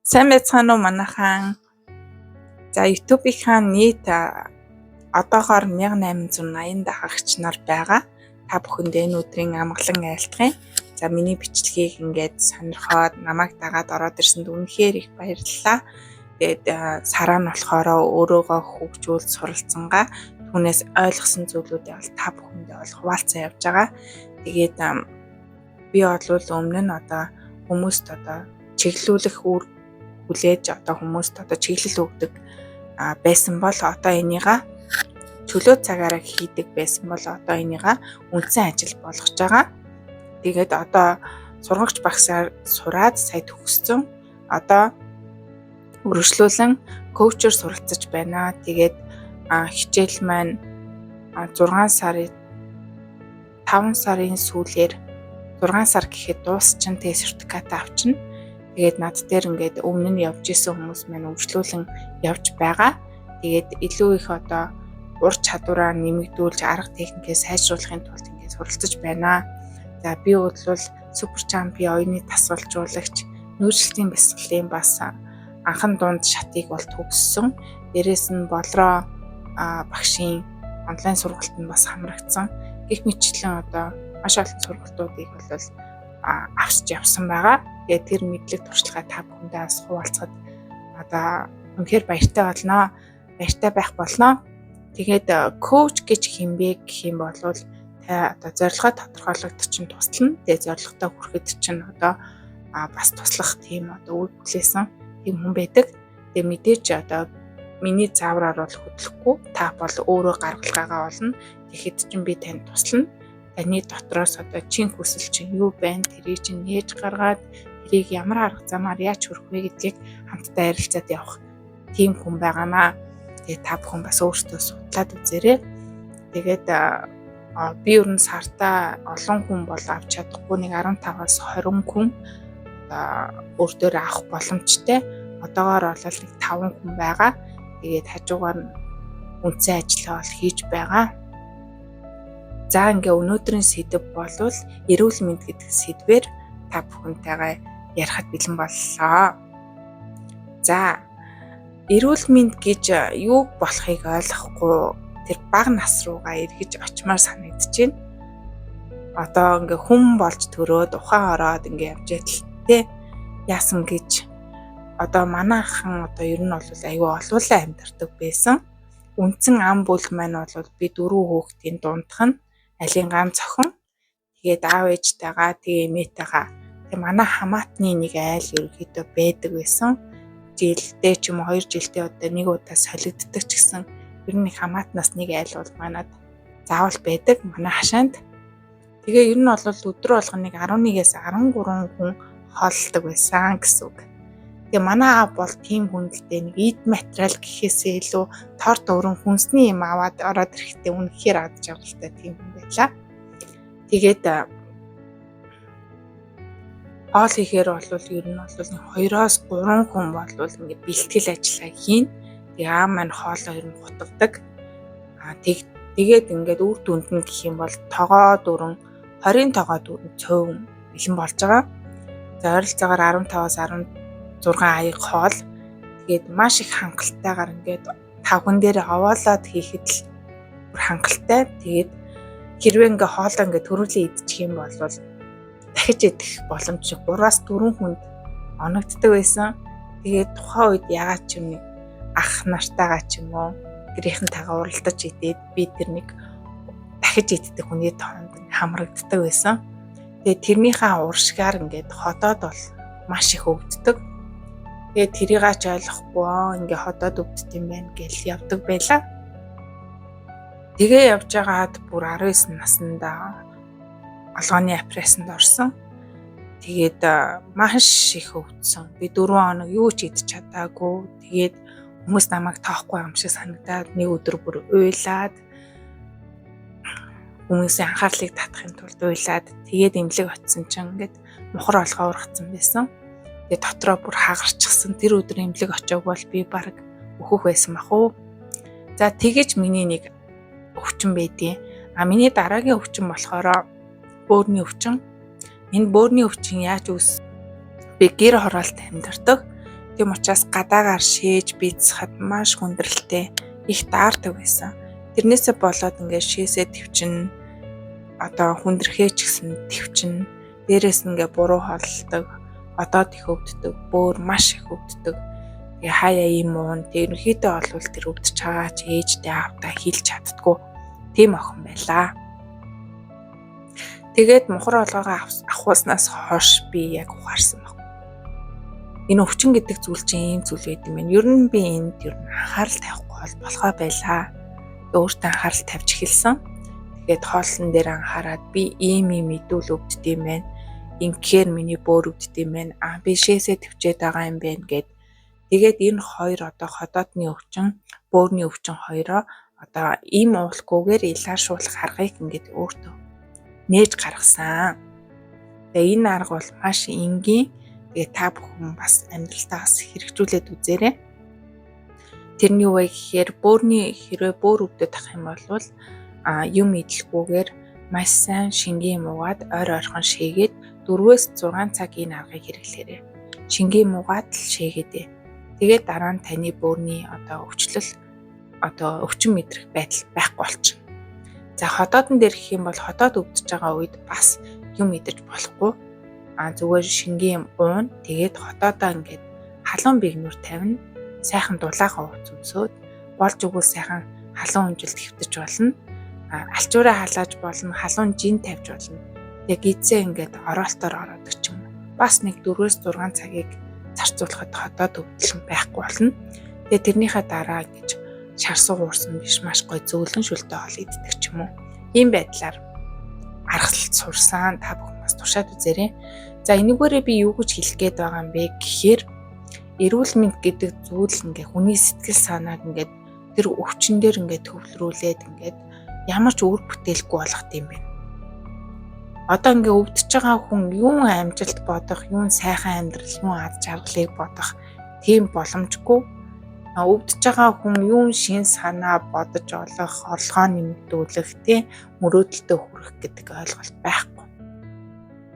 Сайн байцгаана уу манайхан. За YouTube-ийн нийт одоогоор 1880 дагагч нар байгаа. Та бүхэндээ энэ өдрийн амгалан айлтгая. За миний бичлэгийг ингээд сонирхоод намайг дагаад ороод ирсэнд үнэхээр их баярлалаа. Тэгээд сараа нь болохоор өөрөөгөө хөгжүүл суралцсангаа түүнээс ойлгосон зүйлүүдээ бол та бүхэндээ бол хуваалцаа явж байгаа. Тэгээд би бол өмнө нь одоо хүмүүст одоо чиглүүлэх хүлээж одоо хүмүүст одоо чиглэл өгдөг байсан бол одоо энийгээ чөлөө цагаараа хийдэг байсан бол одоо энийгээ үндсэн ажил болгож байгаа. Тэгээд одоо сургагч багсаар сураад сая төгссөн. Одоо өргөжлүүлэн коучер суралцаж байна. Тэгээд хичээл маань 5 сарын сүүлээр 6 сар гэхэд дуусчин тэ сертификат авчна. Тэгээд над дээр ингээд өмнө нь явж исэн хүмүүс маань өргөжлүүлэн явж байгаа. Тэгээд илүү их одоо ур чадвараа нэмэгдүүлж арга техникээ сайжруулахын тулд ингээд суралцаж байна. За би бол супер чампион оюуны тасгалжуулагч, нүүрслийн бясалгалын бас анхан дунд шатыг бол төгссөн. Дээрээс нь болроо багшийн онлайн сургалтанд бас хамрагдсан. Гэх мэтчлэн одоо маш олон сургалтуудыг бол авч явсан байгаа. Тэгээд тэр мэдлэг туршлагаа та бүхэндээ бас хуваалцахад одоо үнэхээр баяртай болно. Баяртай байх болно. Тэгээд коуч гэж хэмбэ гэх юм бол та одоо зорилгоо тодорхойлогдсон туслана. Тэгээд зорилготой хүрэхэд чинь одоо бас туслах тийм одоо үйл хүлээсэн тийм хүн байдаг. Тэгээд мэдээч одоо миний заавраар бол хөдлөхгүй. Та бол өөрөө гаргалгаагаа олно. Тэгэхэд чинь би танд туслана. Таны дотроос одоо чин хүсэл чинь юу байна? Тэрийг чинь нээж гаргаад тэрийг ямар арга замаар яаж хүрэх вэ гэдгийг хамтдаа ярилцаад явах тийм хүн байгаамаа. Тэгээд та бүхэн бас өөртөө судлаад үзээрэй. Тэгээд би ер нь сартаа олон хүн бол авч чадахгүй, нэг 15-аас 20 хүн өөртөө авах боломжтой. Одоогоор бол нэг 5 хүн байгаа. Тэгээд хажуугаар нь үндсэн ажиллаа бол хийж байгаа. За ингээ өнөөдрийн сэдэв бол эрүүл мэнд гэдэг сэдвээр та бүхэнтэйгээ ярихад бэлэн боллоо. За эрүүл мэнд гэж юу болохыг ойлгохгүй тэр бага нас руугаа эргэж очимаар санагдаж байна. Одоо ингээ хүн болж төрөөд ухаан ороод ингээ явж байтал яасан гэж одоо манайхан одоо ер нь бол аюу олуулаа амьдардаг байсан. Үндсэн ам бүл маань бол би 4 хүүхдийн дундх нь алин гам цохон. Тэгээд аав ээжтэйгаа тэгээ эмээтэйгаа тэг манай хамаатны нэг айл ерөөхдөө байдаг байсан. Жилдээ ч юм уу 2 жилдээ одоо нэг удаа солигддаг ч гэсэн ер нь хамаатнаас нэг айл бол манад заавал байдаг манай хашаанд. Тэгээ ер нь бол өдөр болгоныг 11-ээс 13 хүн хооллдог байсан гэсэн үг. Тэгээ манай аав бол тийм хүндэлтэй нэг эд материал гэхээсээ илүү торт өрөн хүнсний юм аваад ороод ирэхдээ үнэхээр ад жаргалтай тийм хүн байлаа. Тэгээд хоол хийхээр бол ер нь бол 2-оос 3 хүн бол ингээд бэлтгэл ажиллагаа хийн. Тэгээ аав маань хоолоо ер нь гутгадаг. Тэгээд ингээд үр дүнд нь гэх юм бол тогоо дүрэн 20 тогоо дүрэн цөөн бэлэн болж байгаа. За ойролцоогоор 15-аас 16 аяг хоол. Тэгээд маш их хангалтайгаар ингээд тавхан дээр овоолоод хийхэд л бүр хангалттай. Тэгээд хэрвээ ингээ хоолоо ингээ төрүүлээ идчих юм бол дахиж идэх боломж 3-аас 4 хүнд оногддог байсан. Тэгээд тухайн үед ягаад ч юм нэг ах нартайгаа ч юм уу гэрийнхэнтэйгээ уралдаж идээд би тэр нэг дахиж идэх хүний тоонд хамрагддаг байсан. Тэгээд тэрнийхээ уршгаар ингээд ходоод бол маш их өвддөг. Тэгээд тэрийг ч ойлгохгүй ингээ ходоод өвддөг юм байна гэж явдаг байлаа. Тэгээ явж байгаад бүр 19 наснда олгооны апрессанд орсон. Тэгээд маш их өвдсөн. Би 4 хоног юу ч идэж чадаагүй. Тэгээд хүмүүс намайг тоохгүй юм шиг санагдаад нэг өдөр бүр уйлаад хүмүүсийн анхаарлыг татахын тулд уйлаад тэгээд эмнэлэг очисон чинь ингээд мухар олгоо ургацсан байсан. Тэгээд дотроо бүр хагарчихсан. Тэр өдөр эмнэлэг очиог бол би баг өөхөх байсан бах уу. За тэгэж миний нэг өвчин байдیں۔ Миний дараагийн өвчин болохоор бөөрийн өвчин. Энэ бөөрийн өвчин яаж үүс? Би гэр хороолт амьдардаг. Тийм учраас гадаагаар шээж бийцэхэд маш хүндрэлтэй их даардаг байсан. Тэрнээсээ болоод ингээд шээсээ твчин хүндрэхээ ч гэсэн твчин дээрээс нь ингээд буруу холдог, одоод их өвддөг, бөөр маш их өвддөг. Тэгээ хаяа юм уун ерөнхийдөө олвол тэр өвдөж байгаа ч ээжтэй аавтай хэлж чаддгүй тийм охин байлаа. Тэгээд мухар олгоогоо авахснаас хойш би яг ухаарсан баг. Энэ өвчин гэдэг зүйл чинь ийм зүйл байт юм байна. Ер нь би энд анхаарал тавихгүй болохоо байлаа. Өөртөө анхаарал тавьж эхэлсэн. Тэгээд хоолн дээр анхаарад би ийм мэдүүл өвддөг юм байна. Инхээр миний бөөр өвддөг юм байна. Би шээсээ төвчээд байгаа юм байна гэд. Тэгээд энэ хоёр ходоодны өвчин, бөөрийн өвчин хоёроо ийм уулахгүйгээр илаашуулах аргыг ингээд өөртөө нээж гаргасан. Тэгээ энэ арга бол маш энгийн. Тэгээ та бүхэн бас амьдралтаа бас хэрэгжүүлээд үзээрэй. Тэрний үе гэхээр хэрвээ бөөр өвдөд ах юм бол юм идэлгүйгээр маш сайн шингийн муугаад ойрхон шээгээд 4-6 цаг энэ аргыг хэрэглээрэй. Шингийн муугаад л шээгээдэй. Тэгээд дараа нь таны бөөрийн өвчин мэдрэх байдал байхгүй болчихно. За ходоодн дээр гэх юм бол ходоод өвдөж байгаа үед бас юм идэж болохгүй. Зүгээр шингийн уун тэгээд хотоодоо ингээд халуун бигнүр тавина. Сайхан дулаагаа уцсөөд болж өгвөл сайхан халуун унжилт хэвтэж болно. Алчуураа халааж болно, халуун жин тавьж болно. Яг эзээ ингээд ороолтоор ороодаг ч юм. Бас нэг 4-6 цагийг зарцуулахад хотоод өвдөлн байхгүй болно. Тэгээд тэрнийхээ дараа гэж шарсуу уурсан биш маш гой зөөлөн шүлтэй хоол иддэг ч юм уу. Ийм байдлаар аргалт сурсан та бүхэн бас туршаад үзээрэй. За энэгээрээ би юу гэж хэлэх гээд байгаа юм бэ гэхээр эрүүл мэнд гэдэг зүйл ингээ хүний сэтгэл санааг ингээ тэр өвчин дээр ингээ төвлөрүүлээд ингээ ямар ч үр бүтээлгүй болгох юм байна. Одоо ингээ өвдөж байгаа хүн юун амжилт бодох, юун сайхан амьдрал, юун ад жаргалыг бодох тийм боломжгүй. Өвдөж байгаа хүн юун шин санаа бодож олох, орлогоо нэмэгдүүлэх, мөрөөдөлтөд хүрэх гэдэг ойлголт байхгүй.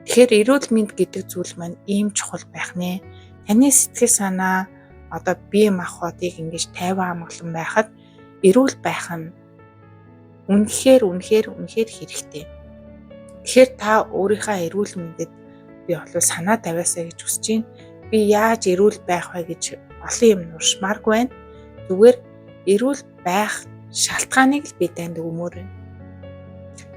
Тэгэхээр эрүүл мэнд гэдэг зүйл маань ийм чухал байх нэ. Таны сэтгэл санаа бие махбодыг ингэж 50 амгалан байхад эрүүл байх нь үнэхээр хэрэгтэй. Тэгэхээр та өөрийнхөө эрүүл мэндэд би олвол санаа тавиасаа гэж хүсэж байна. Би яаж эрүүл байх вэ гэж олон юм нуршмааргүй байна. Зүгээр эрүүл байх шалтгааныг л би танд өгмөр байна.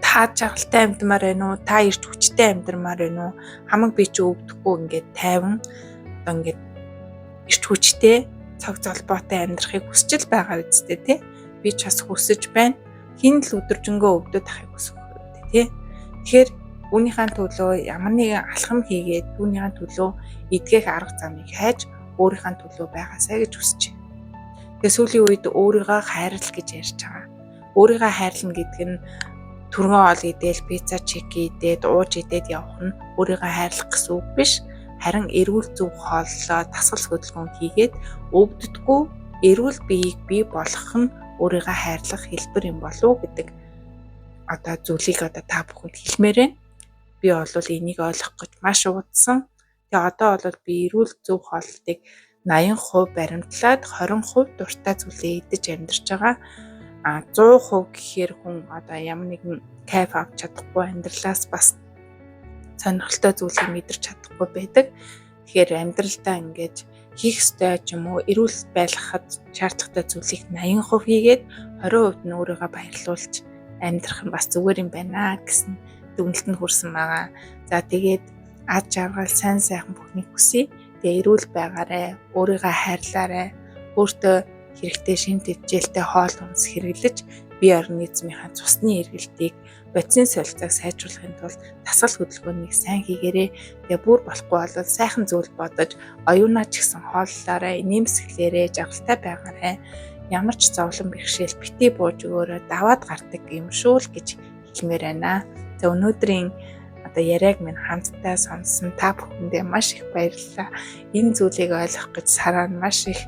Та жаргалтай амьдмаар байна уу? Та эрт хүчтэй амьдмаар байна уу? Хамаг би чи өвдөхгүй ингээд тайван ингээд эрт хүчтэй цаг золбоотой амьдрахыг хүсэж байгаа үсттэй тий. Би ч бас хүсэж байна. Хин л өдөржингөө өвдөд ахыг хүсэх үү тий. Тэгэхээр үүнийхээ төлөө ямар нэгэн алхам хийгээд түүнийхээ төлөө эдгэх арга замыг хайж өөрийнхөө төлөө байгаасаа гэж хүсэж байна. Тэгээ сүүлийн үед өөрийгөө хайрлах гэж ярьж байгаа. Өөрийгөө хайрлна гэдэг нь түргэн оол идэл пицца чики идээд ууж идээд явах нь өөрийгөө хайрлах гэсэн үг биш. Харин эрүүл зөв хооллоо дасгал хөдөлгөөн хийгээд өвддөггүй эрүүл биеийг бий болгох нь өөрийгөө хайрлах хэлбэр юм болов гэдэг зүйлийг та бүхэнд хэлмээр байна. Би бол энийг ойлгох гэж маш удсан. Тэгээ одоо бол би эрүүл зөв хооллолтыг 80% баримтлаад 20% дуртай зүйлээ идэж амьдарч байгаа. 100% гэхээр хүн ямар нэгэн кайф авч чадахгүй амьдралаас бас сонирхолтой зүйлийг мэдэрч чадахгүй байдаг. Тэгэхээр амьдралдаа ингэж хийх ёстой ч юм уу эрүүл байлгахад шаардлагатай зүйлийг 80% хийгээд 20% нь өөрийгөө баярлуулж амьдрах нь бас зүгээр юм байна гэсэн дүгнэлтэнд хүрсэн байгаа. За тэгээд ад жаргал сайн сайхан бүхнийг хүсье. Тэгээ эрүүл байгаарай, өөрийгөө хайрлаарай, өөртөө хэрэгтэй шин тэжээлтэй хоол хүнс хэрэглэж бие организмынхаа цусны эргэлтийг бодисын солилцоог сайжруулахын тулд дасгал хөдөлгөөнийг сайн хийгээрэй. Тэгээ бүр болохгүй бол сайхан зүйл бодож оюунаа ч гэсэн хооллоорой, нэмсгэлээрэй, жаргалтай байгаарай. Ямар ч зовлон бэрхшээл бити бууж өгөөрэй, даваад гардаг юм шүү л гэж хэлмээр байна. За өнөөдрийн яриаг минь хамтдаа сонссон та бүхэндээ маш их баярлалаа. Энэ зүйлийг ойлгох гэж сараа маш их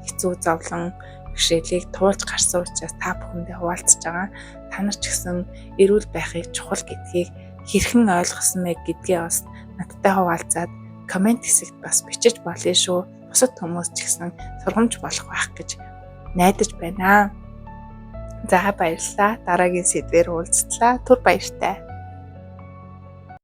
хэцүү зовлон бэрхшээлийг туулж гарсан учраас та бүхэндээ хуваалцаж байгаа. Та нар ч гэсэн эрүүл байхыг чухал гэдгийг хэрхэн ойлгосон бэ гэдгээ бас надтай хуваалцаад комент хэсэгт бас бичиж болно шүү. бусад хүмүүс ч гэсэн сургамж болох байх гэж найдаж байна. За баярлалаа. Дараагийн сэдвээр уулзлаа. Түр баяртай.